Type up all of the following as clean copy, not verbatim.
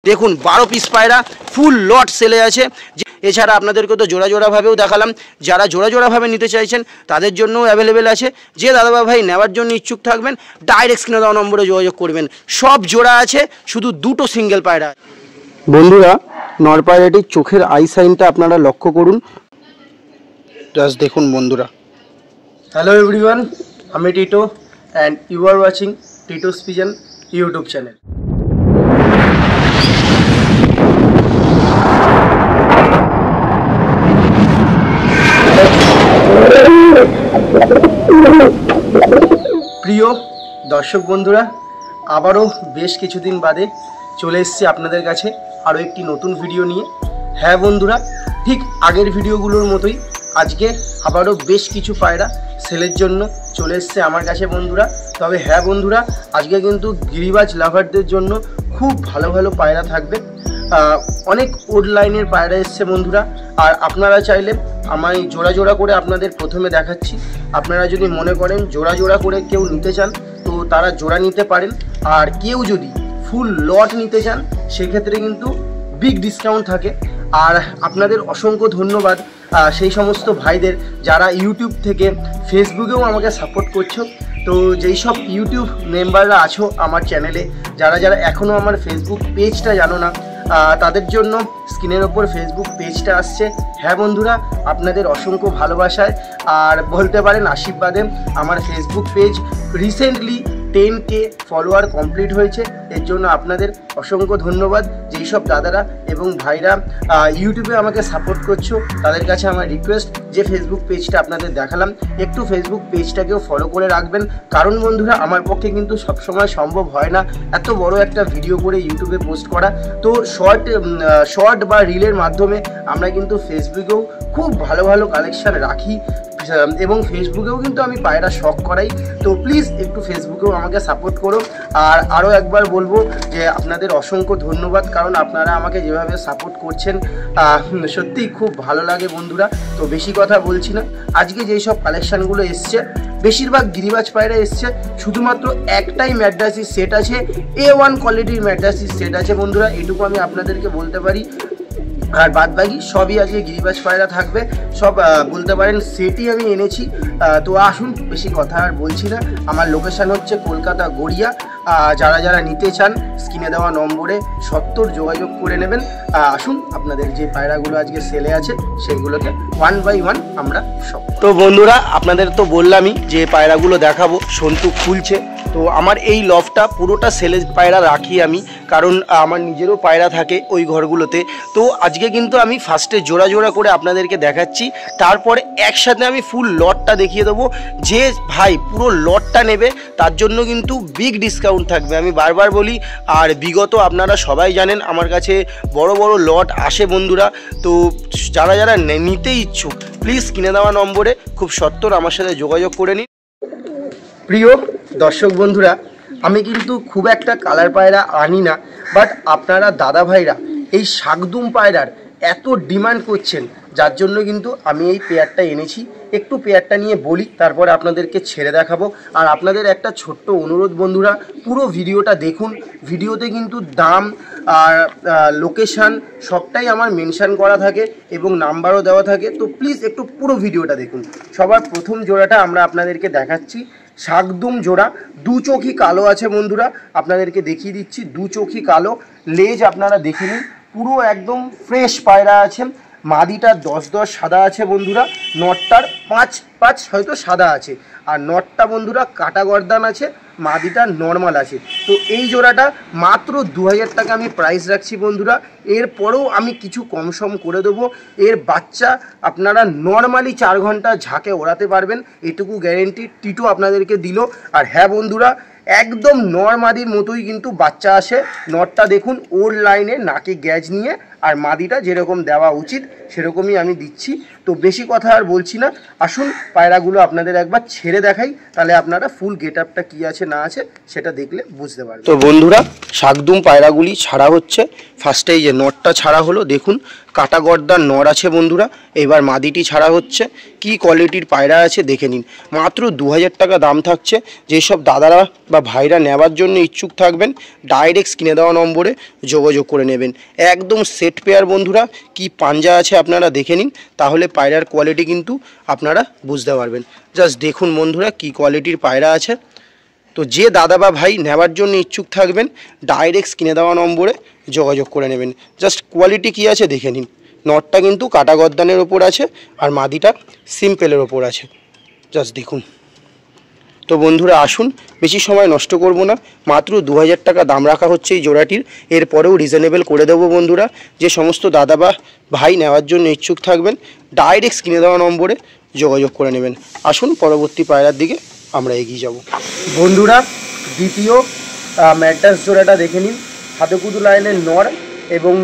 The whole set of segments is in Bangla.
দেখুন 12 পিস পায়রা ফুল লট সেলে আছে। এছাড়া আপনাদেরকে তো জোড়া জোড়াভাবেও দেখালাম, যারা জোড়া জোড়াভাবে নিতে চাইছেন তাদের জন্যও অ্যাভেলেবেল আছে। যে দাদা ভাই নেওয়ার জন্য ইচ্ছুক থাকবেন ডাইরেক্ট স্ক্রিনে দেওয়া নম্বরে যোগাযোগ করবেন। সব জোড়া আছে, শুধু দুটো সিঙ্গেল পায়রা। বন্ধুরা নর পায়রাটির চোখের আই সাইনটা আপনারা লক্ষ্য করুন, জাস্ট দেখুন বন্ধুরা। হ্যালো এভরিওয়ান, আমি Tito and you are watching Tito's pigeon YouTube channel. প্রিয় দর্শক বন্ধুরা, আবারও বেশ কিছুদিন বাদে চলে এসেছি আপনাদের কাছে আরও একটি নতুন ভিডিও নিয়ে। হ্যাঁ বন্ধুরা, ঠিক আগের ভিডিওগুলোর মতোই আজকে আবারও বেশ কিছু পায়রা সেলের জন্য চলে এসছে আমার কাছে বন্ধুরা। তবে হ্যাঁ বন্ধুরা, আজকে কিন্তু গিরিবাজ লাভারদের জন্য খুব ভালো ভালো পায়রা থাকবে। অনেক ওড লাইনের পায়রা এসছে বন্ধুরা। আর আপনারা চাইলে আমি জোড়া জোড়া করে আপনাদের প্রথমে দেখাচ্ছি। আপনারা যদি মনে করেন জোড়া জোড়া করে কেউ নিতে চান তো তারা জোড়া নিতে পারেন। আর কেউ যদি ফুল লট নিতে চান সেক্ষেত্রে কিন্তু বিগ ডিসকাউন্ট থাকে। আর আপনাদের অসংখ্য ধন্যবাদ সেই সমস্ত ভাইদের যারা ইউটিউব থেকে ফেসবুকেও আমাকে সাপোর্ট করছো। তো যেই সব ইউটিউব মেম্বাররা আছো আমার চ্যানেলে, যারা যারা এখনও আমার ফেসবুক পেজটা জানো না, তাদের জন্য স্ক্রিনের ওপর ফেসবুক পেজটা আসছে। হ্যাঁ বন্ধুরা, আপনাদের অসংখ্য ভালোবাসায় আর বলতে পারেন আশীর্বাদে আমার Facebook page recently 10K follower complete হয়েছে। এর জন্য আপনাদের অসংখ্য ধন্যবাদ। যেই সব দাদারা এবং ভাইরা ইউটিউবে আমাকে সাপোর্ট করছো তাদের কাছে আমার রিকোয়েস্ট যে ফেসবুক পেজটা আপনাদের দেখালাম, একটু ফেসবুক পেজটাকেও ফলো করে রাখবেন। কারণ বন্ধুরা আমার পক্ষে কিন্তু সবসময় সম্ভব হয় না এত বড় একটা ভিডিও করে ইউটিউবে পোস্ট করা। তো শর্ট বা রিলের মাধ্যমে আমরা কিন্তু ফেসবুকেও খুব ভালো ভালো কালেকশান রাখি এবং ফেসবুকেও কিন্তু আমি পায়রা শখ করাই। তো প্লিজ একটু ফেসবুকেও আমাকে সাপোর্ট করো। আর আরও একবার বলবো যে আপনাদের অসংখ্য ধন্যবাদ, কারণ আপনারা আমাকে যেভাবে সাপোর্ট করছেন সত্যিই খুব ভালো লাগে বন্ধুরা। তো বেশি কথা বলছি না, আজকে যেই সব কালেকশানগুলো এসছে বেশিরভাগ গিরিবাজ পায়রা এসছে। শুধুমাত্র একটাই ম্যাড্রাসির সেট আছে, A1 কোয়ালিটির ম্যাড্রাসির সেট আছে বন্ধুরা, এটুকু আমি আপনাদেরকে বলতে পারি। আর বাদ বাকি সবই আজকে গিরিবাজ পায়রা থাকবে, সব বলতে পারেন সেটই আমি এনেছি। তো আসুন, বেশি কথা আর বলছি না। আমার লোকেশান হচ্ছে কলকাতা গড়িয়া। যারা যারা নিতে চান স্ক্রিনে দেওয়া নম্বরে 70 যোগাযোগ করে নেবেন। আসুন, আপনাদের যে পায়রাগুলো আজকে সেলে আছে সেইগুলোকে 1 বাই 1 আমরা সব। তো বন্ধুরা আপনাদের তো বললামই যে পায়রাগুলো দেখাবো, সন্তু খুলছে। তো আমার এই লফটা পুরোটা সেলে পায়রা রাখি আমি, কারণ আমার নিজেরও পায়রা থাকে ওই ঘরগুলোতে। তো আজকে কিন্তু আমি ফার্স্টে জোড়া জোড়া করে আপনাদেরকে দেখাচ্ছি, তারপরে একসাথে আমি ফুল লটটা দেখিয়ে দেবো। যে ভাই পুরো লটটা নেবে তার জন্য কিন্তু বিগ ডিসকাউন্ট থাকবে, আমি বারবার বলি। আর বিগত আপনারা সবাই জানেন আমার কাছে বড় বড় লট আসে বন্ধুরা। তো যারা যারা নিতে ইচ্ছুক প্লিজ কিনে দেওয়া নম্বরে খুব সত্বর আমার সাথে যোগাযোগ করে নিন। প্রিয় দর্শক বন্ধুরা, আমি কিন্তু খুব একটা কালার পায়রা আনি না, বাট আপনারা দাদা ভাইরা এই শাকদুম পায়রার এত ডিমান্ড করছেন, যার জন্য কিন্তু আমি এই পেয়ারটা এনেছি। একটু পেয়ারটা নিয়ে বলি, তারপরে আপনাদেরকে ছেড়ে দেখাবো। আর আপনাদের একটা ছোট্ট অনুরোধ বন্ধুরা, পুরো ভিডিওটা দেখুন। ভিডিওতে কিন্তু দাম আর লোকেশান সবটাই আমার মেনশান করা থাকে এবং নাম্বারও দেওয়া থাকে। তো প্লিজ একটু পুরো ভিডিওটা দেখুন। সবার প্রথম জোড়াটা আমরা আপনাদেরকে দেখাচ্ছি, শাকদুম জোড়া, দু চোখই কালো আছে বন্ধুরা। আপনাদেরকে দেখিয়ে দিচ্ছি, দু চোখই কালো, লেজ আপনারা দেখে নিন, পুরো একদম ফ্রেশ পায়রা আছে। মাদিটার 10-10 সাদা আছে বন্ধুরা, নটটার 5-5 হয়তো সাদা আছে। আর নটটা বন্ধুরা কাটা গর্দান আছে, মাদিটা নর্মাল আছে। তো এই জোড়াটা মাত্র 2000 টাকা আমি প্রাইস রাখছি বন্ধুরা। এরপরেও আমি কিছু কম সম করে দেবো। এর বাচ্চা আপনারা নর্মালি 4 ঘন্টা ঝাঁকে ওড়াতে পারবেন, এটুকু গ্যারেন্টি টিটু আপনাদেরকে দিল। আর হ্যাঁ বন্ধুরা, একদম নর্মাদির মতোই কিন্তু বাচ্চা আসে। নটটা দেখুন ওর লাইনে নাকে গ্যাজ নিয়ে আর মাদিটা যেরকম দেওয়া উচিত সেরকমই আমি দিচ্ছি। তো বেশি কথা আর বলছি না, আসুন পায়রাগুলো আপনাদের একবার ছেড়ে দেখাই, তাহলে আপনারা ফুল গেট আপটা কী আছে না আছে সেটা দেখলে বুঝতে পারবেন। তো বন্ধুরা শাকদুম পায়রাগুলি ছাড়া হচ্ছে। ফার্স্টে এই যে নটটা ছাড়া হলো, দেখুন কাটা গর্দার নর আছে বন্ধুরা। এবার মাদিটি ছাড়া হচ্ছে। কি কোয়ালিটির পায়রা আছে দেখে নিন। মাত্র 2000 টাকা দাম থাকছে। যেসব দাদারা বা ভাইরা নেওয়ার জন্য ইচ্ছুক থাকবেন ডাইরেক্ট স্ক্রিনে দেওয়া নম্বরে যোগাযোগ করে নেবেন। একদম সেট পেয়ার বন্ধুরা। কি পাঞ্জা আছে আপনারা দেখে নিন, তাহলে পায়রার কোয়ালিটি কিন্তু আপনারা বুঝতে পারবেন। জাস্ট দেখুন বন্ধুরা কি কোয়ালিটির পায়রা আছে। তো যে দাদা বা ভাই নেওয়ার জন্য ইচ্ছুক থাকবেন ডাইরেক্ট স্ক্রিনে দেওয়া নম্বরে যোগাযোগ করে নেবেন। জাস্ট কোয়ালিটি কী আছে দেখে নিন। নটটা কিন্তু কাটা গর্দানের ওপর আছে আর মাদিটা সিম্পলের ওপর আছে। জাস্ট দেখুন। তো বন্ধুরা আসুন, বেশি সময় নষ্ট করব না, মাত্র 2000 টাকা দাম রাখা হচ্ছে এই জোড়াটির। এরপরেও রিজনেবল করে দেবো বন্ধুরা। যে সমস্ত দাদা বা ভাই নেওয়ার জন্য ইচ্ছুক থাকবেন ডাইরেক্ট স্ক্রিনে দেওয়া নম্বরে যোগাযোগ করে নেবেন। আসুন পরবর্তী পায়রার দিকে আমরা এগিয়ে যাব। বন্ধুরা দ্বিতীয় ম্যাড্রাস জোড়াটা দেখে নিন। হাতেকুদু লাইনের নর এবং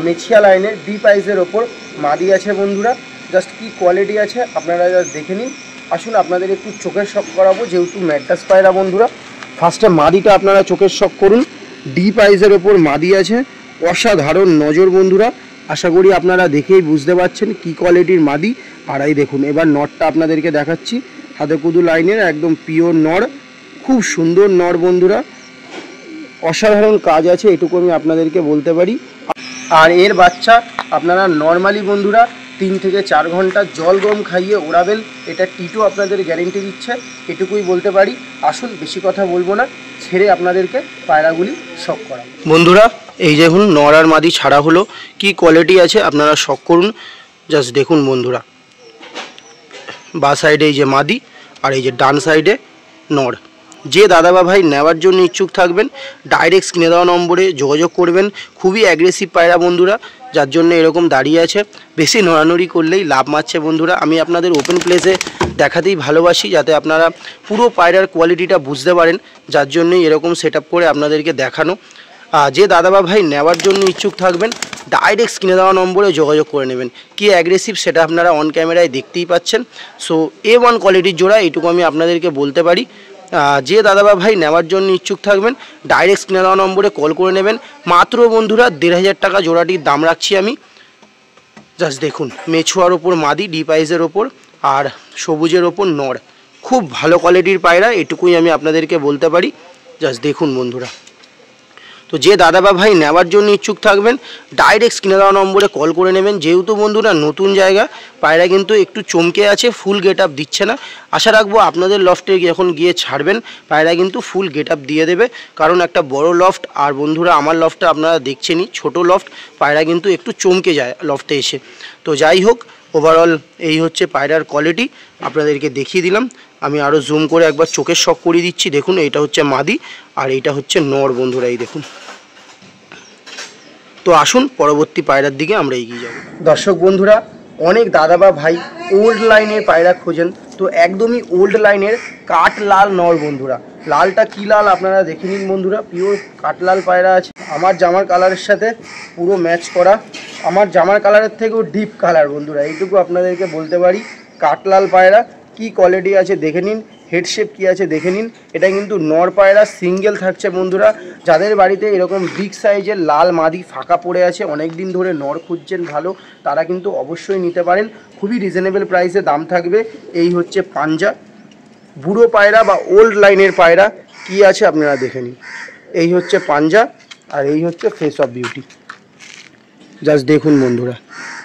মেছিয়া লাইনের ডিপ আইজের ওপর মাদি আছে বন্ধুরা। জাস্ট কি কোয়ালিটি আছে আপনারা জাস্ট দেখে নিন। আসুন আপনাদের একটু চোখের শক করাবো, যেহেতু ম্যাড্রাস পায়রা বন্ধুরা। ফার্স্টে মাদিটা আপনারা চোখের শক করুন। ডিপ আইজের ওপর মাদি আছে, অসাধারণ নজর বন্ধুরা। আশা করি আপনারা দেখেই বুঝতে পারছেন কি কোয়ালিটির মাদি। আর এই দেখুন এবার নরটা আপনাদেরকে দেখাচ্ছি। হাতেকুদু লাইনের একদম পিওর নর, খুব সুন্দর নর বন্ধুরা। অসাধারণ কাজ আছে এটুকু আমি আপনাদেরকে বলতে পারি। আর এর বাচ্চা আপনারা নর্মালি বন্ধুরা 3 থেকে 4 ঘন্টা জল গরম খাইয়ে ওড়াবেন, এটা টিটো আপনাদের গ্যারেন্টি দিচ্ছে, এটুকুই বলতে পারি। আসুন বেশি কথা বলবো না, ছেড়ে আপনাদেরকে পায়রাগুলি শক করাবো। বন্ধুরা এই দেখুন নর আর মাদি ছাড়া হলো। কি কোয়ালিটি আছে আপনারা শক করুন। জাস্ট দেখুন বন্ধুরা, বা সাইডে এই যে মাদি আর এই যে ডান সাইডে নর। যে দাদা বা ভাই নেওয়ার জন্য ইচ্ছুক থাকবেন ডাইরেক্ট স্ক্রিনে দেওয়া নম্বরে যোগাযোগ করবেন। খুবই অ্যাগ্রেসিভ পায়রা বন্ধুরা, যার জন্য এরকম দাঁড়িয়ে আছে। বেশি নড়ানড়ি করলেই লাভ মারছে বন্ধুরা। আমি আপনাদের ওপেন প্লেসে দেখাতেই ভালোবাসি, যাতে আপনারা পুরো পায়রার কোয়ালিটিটা বুঝতে পারেন, যার জন্যই এরকম সেট আপ করে আপনাদেরকে দেখানো। যে দাদা বা ভাই নেওয়ার জন্য ইচ্ছুক থাকবেন ডাইরেক্ট স্ক্রিনে দেওয়া নম্বরে যোগাযোগ করে নেবেন। কি অ্যাগ্রেসিভ সেটা আপনারা অন ক্যামেরায় দেখতেই পাচ্ছেন। সো A1 কোয়ালিটির জোড়া, এইটুকু আমি আপনাদেরকে বলতে পারি। যে দাদা বা ভাই নেওয়ার জন্য ইচ্ছুক থাকবেন ডাইরেক্ট স্ক্রিনে দেওয়া নম্বরে কল করে নেবেন। মাত্র বন্ধুরা 1500 টাকা জোড়াটির দাম রাখছি আমি। জাস্ট দেখুন মেছুয়ার ওপর মাদি, ডিপ আইজের ওপর আর সবুজের ওপর নর। খুব ভালো কোয়ালিটির পায়রা, এটুকুই আমি আপনাদেরকে বলতে পারি। জাস্ট দেখুন বন্ধুরা। তো যে দাদা বা ভাই নেওয়ার জন্য ইচ্ছুক থাকবেন ডাইরেক্ট স্ক্রিনে দেওয়া নম্বরে কল করে নেবেন। যেহেতু বন্ধুরা নতুন জায়গা, পায়রা কিন্তু একটু চমকে আছে, ফুল গেট আপ দিচ্ছে না। আশা রাখবো আপনাদের লফটে যখন গিয়ে ছাড়বেন পায়রা কিন্তু ফুল গেট আপ দিয়ে দেবে, কারণ একটা বড় লফট। আর বন্ধুরা আমার লফটটা আপনারা দেখছেনই, ছোট লফট, পায়রা কিন্তু একটু চমকে যায় লফটে এসে। তো যাই হোক, ওভারঅল এই হচ্ছে পায়রার কোয়ালিটি, আপনাদেরকে দেখিয়ে দিলাম। আমি আরও জুম করে একবার চোখের শক করিয়ে দিচ্ছি। দেখুন এইটা হচ্ছে মাদি আর এইটা হচ্ছে নর বন্ধুরা, এই দেখুন। তো আসুন পরবর্তী পায়রার দিকে আমরা এগিয়ে যাব। দর্শক বন্ধুরা, অনেক দাদা বা ভাই ওল্ড লাইনের পায়রা খোঁজেন, তো একদমই ওল্ড লাইনের কাঠ লাল নর বন্ধুরা। লালটা কি লাল আপনারা দেখে নিন বন্ধুরা, পিওর কাঠলাল পায়রা আছে। আমার জামার কালারের সাথে পুরো ম্যাচ করা, আমার জামার কালারের থেকেও ডিপ কালার বন্ধুরা, এইটুকু আপনাদেরকে বলতে পারি। কাঠলাল পায়রা, কি কোয়ালিটি আছে দেখে নিন, হেডশেপ কী আছে দেখে নিন। এটা কিন্তু নর পায়রা, সিঙ্গেল থাকছে বন্ধুরা। যাদের বাড়িতে এরকম বিগ সাইজের লাল মাদি ফাঁকা পড়ে আছে, অনেক দিন ধরে নর খুঁজছেন ভালো, তারা কিন্তু অবশ্যই নিতে পারেন। খুবই রিজনেবল প্রাইসে দাম থাকবে। এই হচ্ছে পাঞ্জা, বুড়ো পায়রা বা ওল্ড লাইনের পায়রা কি আছে আপনারা দেখে নিন। এই হচ্ছে পাঞ্জা আর এই হচ্ছে ফেস অফ বিউটি। জাস্ট দেখুন বন্ধুরা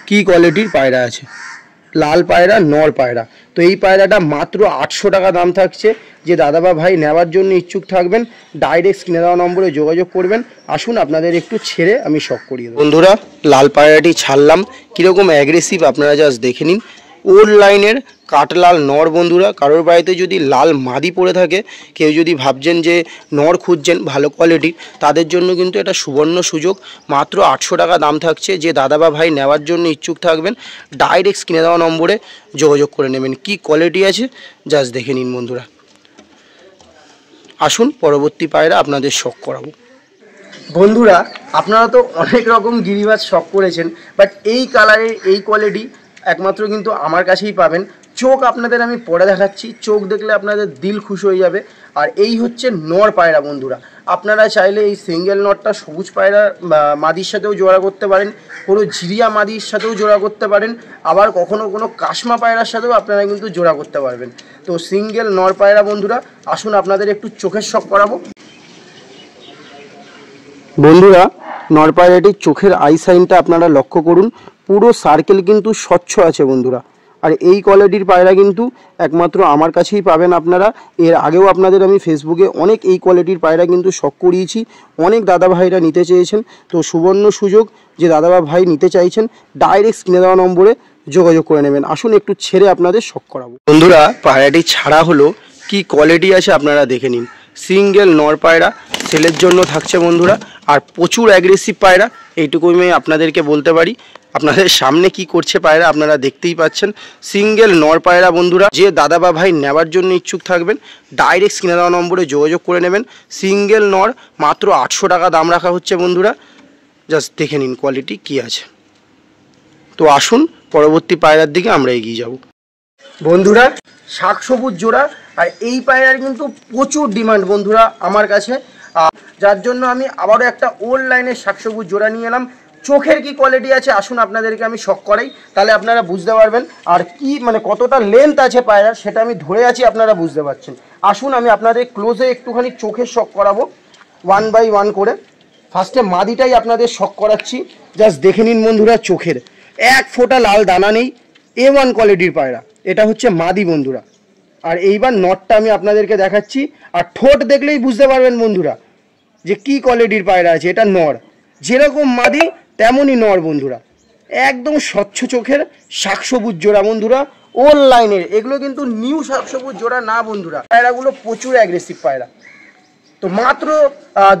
কি কোয়ালিটির পায়রা আছে। লাল পায়রা, নর পায়রা। তো এই পায়রাটা মাত্র 800 টাকা দাম থাকছে। যে দাদা বা ভাই নেওয়ার জন্য ইচ্ছুক থাকবেন ডাইরেক্ট স্ক্রিনে দেওয়া নম্বরে যোগাযোগ করবেন। আসুন আপনাদের একটু ছেড়ে আমি শক করিয়ে দেবো। বন্ধুরা লাল পায়রাটি ছাড়লাম, কীরকম অ্যাগ্রেসিভ আপনারা জাস্ট দেখে নিন। ওল্ড লাইনের কাঠলাল নর বন্ধুরা। কারোর বাড়িতে যদি লাল মাদি পড়ে থাকে, কেউ যদি ভাবছেন যে নর খুঁজছেন ভালো কোয়ালিটির, তাদের জন্য কিন্তু এটা সুবর্ণ সুযোগ। মাত্র 800 টাকা দাম থাকছে। যে দাদা বা ভাই নেওয়ার জন্য ইচ্ছুক থাকবেন ডাইরেক্ট স্ক্রিনে দেওয়া নম্বরে যোগাযোগ করে নেবেন। কি কোয়ালিটি আছে জাস্ট দেখে নিন বন্ধুরা। আসুন পরবর্তী পায়রা আপনাদের শক করাবো। বন্ধুরা আপনারা তো অনেক রকম গিরিবাজ শখ করেছেন, বাট এই কালারের এই কোয়ালিটি একমাত্র কিন্তু আমার কাছেই পাবেন। চোখ আপনাদের আমি পরে দেখাচ্ছি, চোখ দেখলে আপনাদের দিল খুশ হয়ে যাবে। আর এই হচ্ছে নর পায়রা বন্ধুরা, আপনারা চাইলে এই সিঙ্গেল নটটা সবুজ পায়রা মাদির সাথেও জোড়া করতে পারেন, কোনো ঝিরিয়া মাদির সাথেও জোড়া করতে পারেন, আবার কখনো কোনো কাশমা পায়রার সাথেও আপনারা কিন্তু জোড়া করতে পারবেন। তো সিঙ্গেল নর পায়রা বন্ধুরা, আসুন আপনাদের একটু চোখের শখ করাবো। বন্ধুরা নর পায়রাটির চোখের আই সাইনটা আপনারা লক্ষ্য করুন, পুরো সার্কেল কিন্তু স্বচ্ছ আছে বন্ধুরা। আর এই কোয়ালিটির পায়রা কিন্তু একমাত্র আমার কাছেই পাবেন আপনারা। এর আগেও আপনাদের আমি ফেসবুকে অনেক এই কোয়ালিটির পায়রা কিন্তু শখ করিয়েছি, অনেক দাদা ভাইরা নিতে চেয়েছেন। তো সুবর্ণ সুযোগ, যে দাদা বা ভাই নিতে চাইছেন ডাইরেক্ট স্ক্রিনে দেওয়া নম্বরে যোগাযোগ করে নেবেন। আসুন একটু ছেড়ে আপনাদের শখ করাবো। বন্ধুরা পায়রাটি ছাড়া হলো, কি কোয়ালিটি আছে আপনারা দেখে নিন। সিঙ্গেল নর পায়রা সেলের জন্য থাকছে বন্ধুরা, আর প্রচুর অ্যাগ্রেসিভ পায়রা, এইটুকু আমি আপনাদেরকে বলতে পারি। আপনাদের সামনে কি করছে পায়রা আপনারা দেখতেই পাচ্ছেন। সিঙ্গেল নর পায়রা বন্ধুরা, যে দাদা বা ভাই নেওয়ার জন্য ইচ্ছুক থাকবেন ডাইরেক্ট স্ক্রিনে দেওয়া নম্বরে যোগাযোগ করে নেবেন। সিঙ্গেল নর মাত্র 800 টাকা দাম রাখা হচ্ছে বন্ধুরা, জাস্ট দেখে নিন কোয়ালিটি কি আছে। তো আসুন পরবর্তী পায়রার দিকে আমরা এগিয়ে যাব। বন্ধুরা শাক সবুজ জোড়া, আর এই পায়রার কিন্তু প্রচুর ডিমান্ড বন্ধুরা আমার কাছে, যার জন্য আমি আবারও একটা ওল্ড লাইনের শাক সবুজ জোড়া নিয়ে এলাম। চোখের কি কোয়ালিটি আছে আসুন আপনাদেরকে আমি শখ করাই, তাহলে আপনারা বুঝতে পারবেন। আর কি মানে কতটা লেন্থ আছে পায়রার সেটা আমি ধরে আছি, আপনারা বুঝতে পারছেন। আসুন আমি আপনাদের ক্লোজে একটুখানি চোখের শখ করাবো 1 বাই 1 করে। ফার্স্টে মাদিটাই আপনাদের শখ করাচ্ছি, জাস্ট দেখে নিন বন্ধুরা চোখের এক ফোঁটা লাল দানা নেই, A1 কোয়ালিটির পায়রা। এটা হচ্ছে মাদি বন্ধুরা। আর এইবার নটটা আমি আপনাদেরকে দেখাচ্ছি, আর ঠোঁট দেখলেই বুঝতে পারবেন বন্ধুরা যে কি কোয়ালিটির পায়রা আছে। এটা নর, যেরকম মাদি তেমনই নর বন্ধুরা, একদম স্বচ্ছ চোখের শাকসবুজ জোড়া বন্ধুরা, ওল লাইনের। এগুলো কিন্তু নিউ শাকসবুজ জোড়া না বন্ধুরা, পায়রাগুলো প্রচুর অ্যাগ্রেসিভ পায়রা। তো মাত্র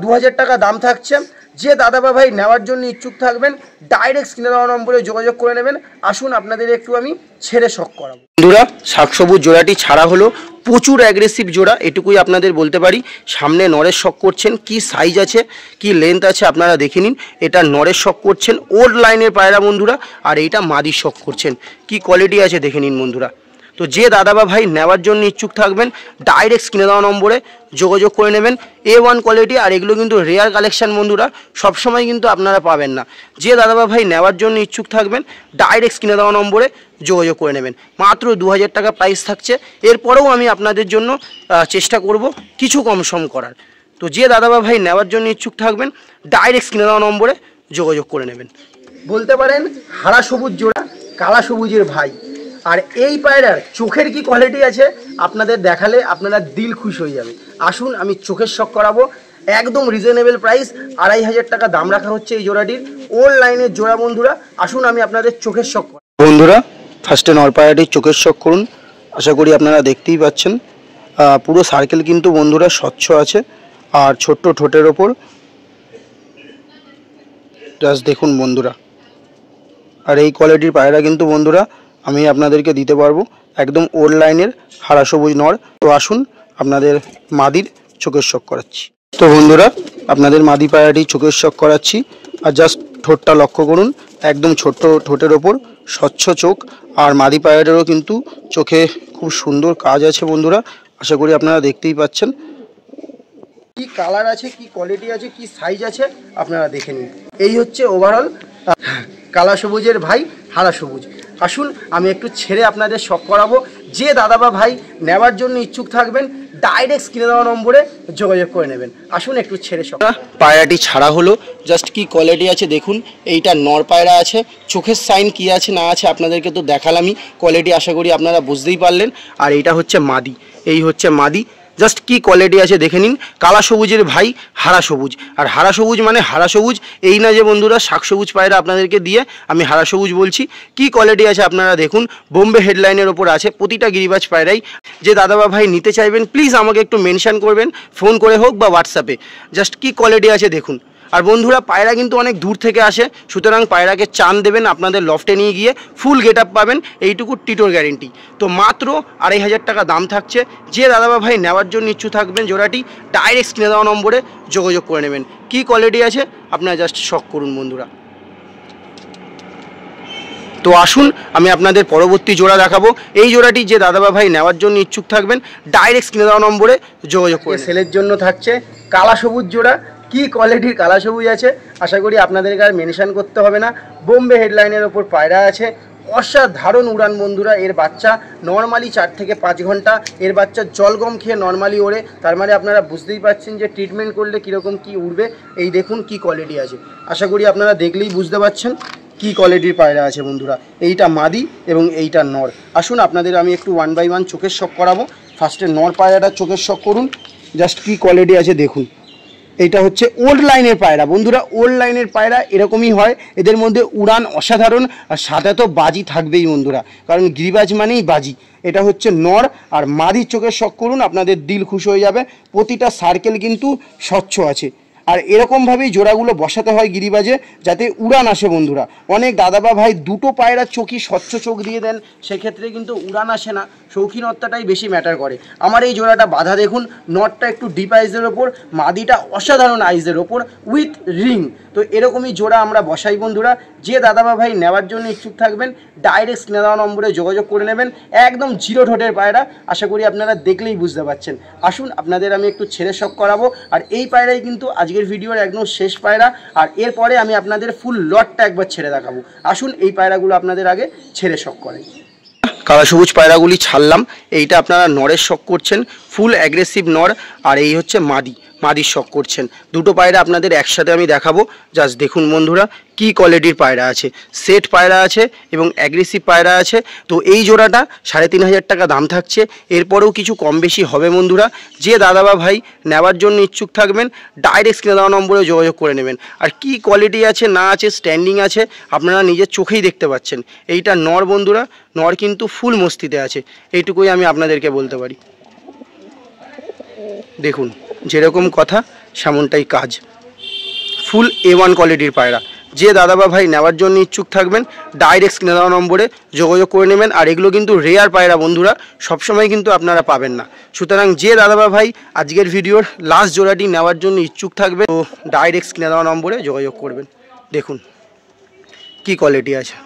2000 টাকা দাম থাকছে। যে দাদা বা ভাই নেওয়ার জন্য ইচ্ছুক থাকবেন ডাইরেক্ট স্ক্রিনে দেওয়া নম্বরে যোগাযোগ করে নেবেন। আসুন আপনাদের একটু আমি ছেড়ে শখ করাবো। বন্ধুরা শাকসবুজ জোড়াটি ছাড়া হলো, প্রচুর অ্যাগ্রেসিভ জোড়া, এটুকুই আপনাদের বলতে পারি। সামনে নরের শখ করছেন, কি সাইজ আছে কি লেন্থ আছে আপনারা দেখে নিন। এটা নরের শখ করছেন, ওল্ড লাইনের পায়রা বন্ধুরা, আর এইটা মাদির শখ করছেন। কি কোয়ালিটি আছে দেখে নিন বন্ধুরা। তো যে দাদা বা ভাই নেওয়ার জন্য ইচ্ছুক থাকবেন ডাইরেক্ট স্ক্রিনে দেওয়া নম্বরে যোগাযোগ করে নেবেন। A1 কোয়ালিটি, আর এগুলো কিন্তু রেয়ার কালেকশন বন্ধুরা, সবসময় কিন্তু আপনারা পাবেন না। যে দাদা বা ভাই নেওয়ার জন্য ইচ্ছুক থাকবেন ডাইরেক্ট স্ক্রিনে দেওয়া নম্বরে যোগাযোগ করে নেবেন। মাত্র 2000 টাকা প্রাইস থাকছে। এরপরেও আমি আপনাদের জন্য চেষ্টা করব কিছু কম সম করার। তো যে দাদা বা ভাই নেওয়ার জন্য ইচ্ছুক থাকবেন ডাইরেক্ট স্ক্রিনে দেওয়া নম্বরে যোগাযোগ করে নেবেন। বলতে পারেন হারা সবুজ জোড়া, কালা সবুজের ভাই। আর এই পায়রার চোখের কি কোয়ালিটি আছে আপনাদের দেখালে আপনারা দিল খুশ হয়ে যাবে। আসুন আমি চোখের শখ করাবো, একদম রিজনেবল প্রাইস, 2500 টাকা দাম রাখা হচ্ছে এই জোড়াটির, ওল্ড লাইনের জোড়া বন্ধুরা। আসুন আমি আপনাদের চোখের শখ করাবো। বন্ধুরা ফার্স্টে নর পায়রাটির চোখের শখ করুন, আশা করি আপনারা দেখতেই পাচ্ছেন। পুরো সার্কেল কিন্তু বন্ধুরা স্বচ্ছ আছে, আর ছোট্ট ঠোঁটের ওপর জাস্ট দেখুন বন্ধুরা। আর এই কোয়ালিটির পায়রা কিন্তু বন্ধুরা আমি আপনাদেরকে দিতে পারবো, একদম ওল্ড লাইনের হারা সবুজ নর। তো আসুন আপনাদের মাদির চোখের শখ করাচ্ছি। তো বন্ধুরা আপনাদের মাদি পায়রাটি চোখের শখ করাচ্ছি, আর জাস্ট ঠোঁটটা লক্ষ্য করুন, একদম ছোট্ট ঠোঁটের ওপর স্বচ্ছ চোখ। আর মাদি পায়রাটারও কিন্তু চোখে খুব সুন্দর কাজ আছে বন্ধুরা, আশা করি আপনারা দেখতেই পাচ্ছেন। কি কালার আছে, কি কোয়ালিটি আছে, কি সাইজ আছে আপনারা দেখে নিন। এই হচ্ছে ওভারঅল কালা সবুজের ভাই হারা সবুজ। আসুন আমি একটু ছেড়ে আপনাদের শখ করাবো। যে দাদা বা ভাই নেওয়ার জন্য ইচ্ছুক থাকবেন ডাইরেক্ট স্ক্রিনে দেওয়া নম্বরে যোগাযোগ করে নেবেন। আসুন একটু ছেড়ে শখ। পায়রাটি ছাড়া হলো, জাস্ট কি কোয়ালিটি আছে দেখুন। এইটা নর পায়রা আছে, চোখের সাইন কি আছে না আছে আপনাদেরকে তো দেখালামই, কোয়ালিটি আশা করি আপনারা বুঝতেই পারলেন। আর এইটা হচ্ছে মাদি, এই হচ্ছে মাদি, জাস্ট কি কোয়ালিটি আছে দেখে নিন। কালা সবুজের ভাই হারা সবুজ, আর হারা সবুজ মানে হারা সবুজ এই না যে বন্ধুরা শাক সবুজ পায়রা আপনাদেরকে দিয়ে আমি হারা সবুজ বলছি। কি কোয়ালিটি আছে আপনারা দেখুন, বোম্বে হেডলাইনের ওপর আছে প্রতিটা গিরিবাজ পায়রাই। যে দাদা বা ভাই নিতে চাইবেন প্লিজ আমাকে একটু মেনশন করবেন, ফোন করে হোক বা হোয়াটসঅ্যাপে। জাস্ট কি কোয়ালিটি আছে দেখুন। আর বন্ধুরা পায়রা কিন্তু অনেক দূর থেকে আসে, সুতরাং পায়রাকে চান দেবেন আপনাদের লফটে নিয়ে গিয়ে ফুল গেট আপ পাবেন, এইটুকু টিটোর গ্যারেন্টি। তো মাত্র 2500 টাকা দাম থাকছে। যে দাদা ভাই নেওয়ার জন্য ইচ্ছুক থাকবেন জোড়াটি ডাইরেক্ট স্ক্রিনে দেওয়া নম্বরে যোগাযোগ করে নেবেন। কি কোয়ালিটি আছে আপনারা জাস্ট শক করুন বন্ধুরা। তো আসুন আমি আপনাদের পরবর্তী জোড়া দেখাবো। এই জোড়াটি যে দাদা ভাই নেওয়ার জন্য ইচ্ছুক থাকবেন ডাইরেক্ট স্ক্রিনে দেওয়া নম্বরে যোগাযোগ করে সেলের জন্য থাকছে কালা সবুজ জোড়া। কি কোয়ালিটির কালা সবুজ আছে আশা করি আপনাদেরকে আর মেনশন করতে হবে না। বোম্বে হেডলাইনের ওপর পায়রা আছে, অসাধারণ উড়ান বন্ধুরা। এর বাচ্চা নর্মালি 4 থেকে 5 ঘন্টা, এর বাচ্চা জলগম খেয়ে নর্মালি ওড়ে। তার মানে আপনারা বুঝতেই পারছেন যে ট্রিটমেন্ট করলে কীরকম কি উড়বে। এই দেখুন কি কোয়ালিটি আছে, আশা করি আপনারা দেখলেই বুঝতে পারছেন কি কোয়ালিটির পায়রা আছে বন্ধুরা। এইটা মাদি এবং এইটা নর। আসুন আপনাদের আমি একটু 1 বাই 1 চোখের শক করাবো। ফার্স্টে নর পায়রাটা চোখের শক করুন, জাস্ট কি কোয়ালিটি আছে দেখুন। এইটা হচ্ছে ওল্ড লাইনের পায়রা বন্ধুরা, ওল্ড লাইনের পায়রা এরকমই হয়, এদের মধ্যে উড়ান অসাধারণ, আর সাথে তো বাজি থাকবেই বন্ধুরা, কারণ গিরিবাজ মানেই বাজি। এটা হচ্ছে নর, আর মাদির চোখের শক করুন, আপনাদের দিল খুশ হয়ে যাবে। প্রতিটা সার্কেল কিন্তু স্বচ্ছ আছে, আর এরকমভাবেই জোড়াগুলো বসাতে হয় গিরিবাজে যাতে উড়ান আসে বন্ধুরা। অনেক দাদা বা ভাই দুটো পায়রার চোখই স্বচ্ছ চোখ দিয়ে দেন, সেক্ষেত্রে কিন্তু উড়ান আসে না, শৌখিনত্বটাই বেশি ম্যাটার করে। আমার এই জোড়াটা বাঁধা দেখুন, নটটা একটু ডিপ আইজের ওপর, মাদিটা অসাধারণ আইজের ওপর উইথ রিং। তো এরকমই জোড়া আমরা বসাই বন্ধুরা। যে দাদা বা ভাই নেওয়ার জন্য ইচ্ছুক থাকবেন ডাইরেক্ট স্ক্রিনে দেওয়া নম্বরে যোগাযোগ করে নেবেন। একদম জিরো ঠোঁটের পায়রা, আশা করি আপনারা দেখলেই বুঝতে পারছেন। আসুন আপনাদের আমি একটু ছেড়ে শক করাবো। আর এই পায়রাই কিন্তু আজকের ভিডিওর একদম শেষ পায়রা, আর এরপরে আমি আপনাদের ফুল লটটা একবার ছেড়ে দেখাবো। আসুন এই পায়রাগুলো আপনাদের আগে ছেড়ে শক করাই। কালা সবুজ পায়রাগুলি ছাড়লাম, এইটা আপনারা নরের শক করছেন, ফুল অ্যাগ্রেসিভ নর, আর এই হচ্ছে মাদির শক করছেন। দুটো পায়রা আপনাদের একসাথে আমি দেখাবো, জাস্ট দেখুন বন্ধুরা কি কোয়ালিটির পায়রা আছে। সেট পায়রা আছে এবং অ্যাগ্রেসিভ পায়রা আছে। তো এই জোড়াটা 3500 টাকা দাম থাকছে, এরপরেও কিছু কম বেশি হবে বন্ধুরা। যে দাদা বা ভাই নেওয়ার জন্য ইচ্ছুক থাকবেন ডাইরেক্ট স্ক্রিনে দেওয়া নম্বরে যোগাযোগ করে নেবেন। আর কি কোয়ালিটি আছে না আছে, স্ট্যান্ডিং আছে, আপনারা নিজের চোখেই দেখতে পাচ্ছেন। এইটা নর বন্ধুরা, নর কিন্তু ফুল মস্তিতে আছে, এইটুকুই আমি আপনাদেরকে বলতে পারি। দেখুন যেরকম কথা সেমনটাই কাজ, ফুল A1 কোয়ালিটির পায়রা। যে দাদা বা ভাই নেওয়ার জন্য ইচ্ছুক থাকবেন ডাইরেক্ট স্ক্রিনে দেওয়া নম্বরে যোগাযোগ করে নেবেন। আর এগুলো কিন্তু রেয়ার পায়রা বন্ধুরা, সবসময় কিন্তু আপনারা পাবেন না। সুতরাং যে দাদা বা ভাই আজকের ভিডিওর লাস্ট জোড়াটি নেওয়ার জন্য ইচ্ছুক থাকবে তো ডাইরেক্ট স্ক্রিনে দেওয়া নম্বরে যোগাযোগ করবেন। দেখুন কি কোয়ালিটি আছে।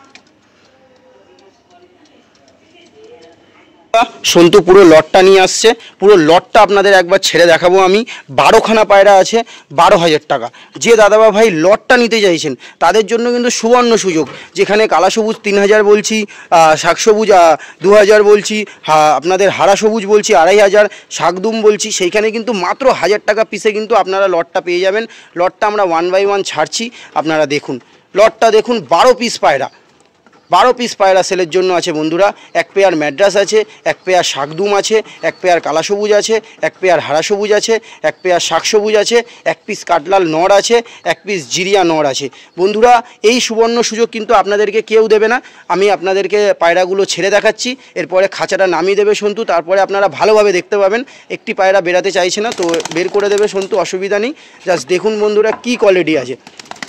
সন্তু পুরো লটটা নিয়ে আসছে, পুরো লটটা আপনাদের একবার ছেড়ে দেখাবো আমি। 12খানা পায়রা আছে, 12,000 টাকা। যে দাদা বা ভাই লটটা নিতে চাইছেন তাদের জন্য কিন্তু সুবর্ণ সুযোগ। যেখানে কালা সবুজ 3000 বলছি, শাক সবুজ 2000 বলছি, আপনাদের হারা সবুজ বলছি 2500, শাকদুম বলছি, সেইখানে কিন্তু মাত্র 1000 টাকা পিসে কিন্তু আপনারা লটটা পেয়ে যাবেন। লটটা আমরা 1 বাই 1 ছাড়ছি, আপনারা দেখুন লটটা দেখুন। 12 পিস পায়রা, 12 পিস পায়রা সেলের জন্য আছে বন্ধুরা। এক পেয়ার ম্যাড্রাস আছে, এক পেয়ার শাকদুম আছে, এক পেয়ার কালা সবুজ আছে, এক পেয়ার হারা সবুজ আছে, এক পেয়ার শাক সবুজ আছে, এক পিস কাটলাল নর আছে, এক পিস জিরিয়া নর আছে বন্ধুরা। এই সুবর্ণ সুযোগ কিন্তু আপনাদেরকে কেউ দেবে না। আমি আপনাদেরকে পায়রাগুলো ছেড়ে দেখাচ্ছি, এরপরে খাঁচাটা নামিয়ে দেবে সন্তু, তারপরে আপনারা ভালোভাবে দেখতে পাবেন। একটি পায়রা বেরাতে চাইছে না তো বের করে দেবে সন্তু, অসুবিধা নেই। জাস্ট দেখুন বন্ধুরা কি কোয়ালিটি আছে।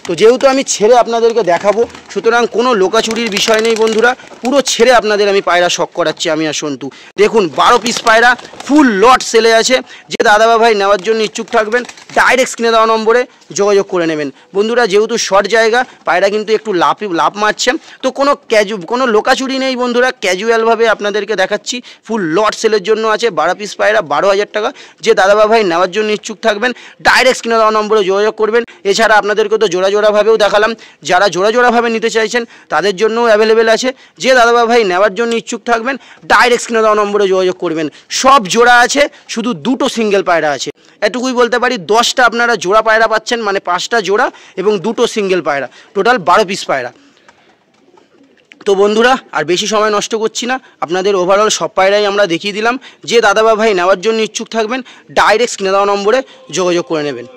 তো যেহেতু আমি ছেড়ে আপনাদেরকে দেখাবো, সুতরাং কোনো লোকাচুরির বিষয় নেই বন্ধুরা, পুরো ছেড়ে আপনাদের আমি পায়রা শক করাচ্ছি আমি আর সন্তু। দেখুন 12 পিস পায়রা ফুল লট সেলে আছে। যে দাদা ভাই নেওয়ার জন্য ইচ্ছুক থাকবেন ডাইরেক্ট স্ক্রিনে দেওয়া নম্বরে যোগাযোগ করে নেবেন বন্ধুরা। যেহেতু শর্ট জায়গা, পায়রা কিন্তু একটু লাভ মারছে, তো কোনো লোকাচুরি নেই বন্ধুরা, ক্যাজুয়ালভাবে আপনাদেরকে দেখাচ্ছি। ফুল লট সেলের জন্য আছে 12 পিস পায়রা, 12,000 টাকা। যে দাদা ভাই নেওয়ার জন্য ইচ্ছুক থাকবেন ডাইরেক্ট স্ক্রিনে দেওয়া নম্বরে যোগাযোগ করবেন। এছাড়া আপনাদেরকে তো জোড়াভাবেও দেখালাম, যারা জোড়াভাবে নিতে চাইছেন তাদের জন্যও অ্যাভেলেবেল আছে। যে দাদা ভাই নেওয়ার জন্য ইচ্ছুক থাকবেন ডাইরেক্ট স্ক্রিনে দেওয়া নম্বরে যোগাযোগ করবেন। সব জোড়া আছে, শুধু 2টো সিঙ্গেল পায়রা আছে। এটুকুই বলতে পারি, 10টা আপনারা জোড়া পায়রা পাচ্ছেন, মানে 5টা জোড়া এবং 2টো সিঙ্গেল পায়রা, টোটাল 12 পিস পায়রা। তো বন্ধুরা আর বেশি সময় নষ্ট করছি না, আপনাদের ওভারঅল সব পায়রাই আমরা দেখিয়ে দিলাম। যে দাদা ভাই নেওয়ার জন্য ইচ্ছুক থাকবেন ডাইরেক্ট স্ক্রিনে দেওয়া নম্বরে যোগাযোগ করে নেবেন।